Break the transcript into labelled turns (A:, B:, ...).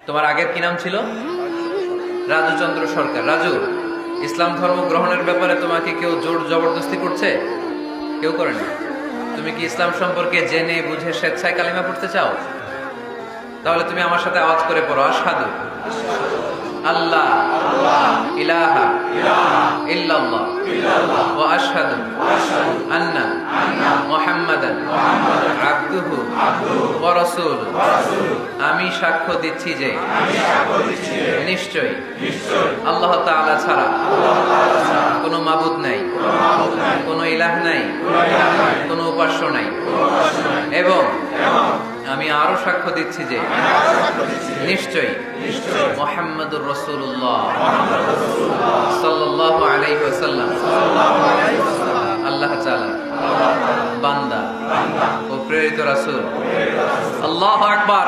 A: তোমার আগের কি নাম ছিল? রাজু চন্দ্র সরকার। রাজু, ইসলাম ধর্ম গ্রহণের ব্যাপারে তোমাকে কেউ জোর জবরদস্তি করছে? কেউ করেনি। তুমি কি ইসলাম সম্পর্কে জেনে বুঝে স্বেচ্ছায় কালিমা পড়তে চাও? তাহলে তুমি আমার সাথে আওয়াজ করে পড়ো, আশহাদু আল্লাহ ইলাহা ইল্লাল্লাহ ওয়া আশহাদু আন্না মুহাম্মাদান আবদুহু ওয়া রাসূলুহু। আমি সাক্ষ্য দিচ্ছি যে নিশ্চয়ই আল্লাহ তাআলা ছাড়া কোনো মাবুদ নাই, কোনো ইলাহ নাই, কোনো উপাস্য নাই, এবং আমি আরো সাক্ষ্য দিচ্ছি যে নিশ্চয়ই মুহাম্মাদুর রাসূলুল্লাহ সাল্লাল্লাহু আলাইহি ওয়াসাল্লাম আল্লাহ তাআলা বান্দা ও প্রেরিত রাসূল। আল্লাহু আকবার।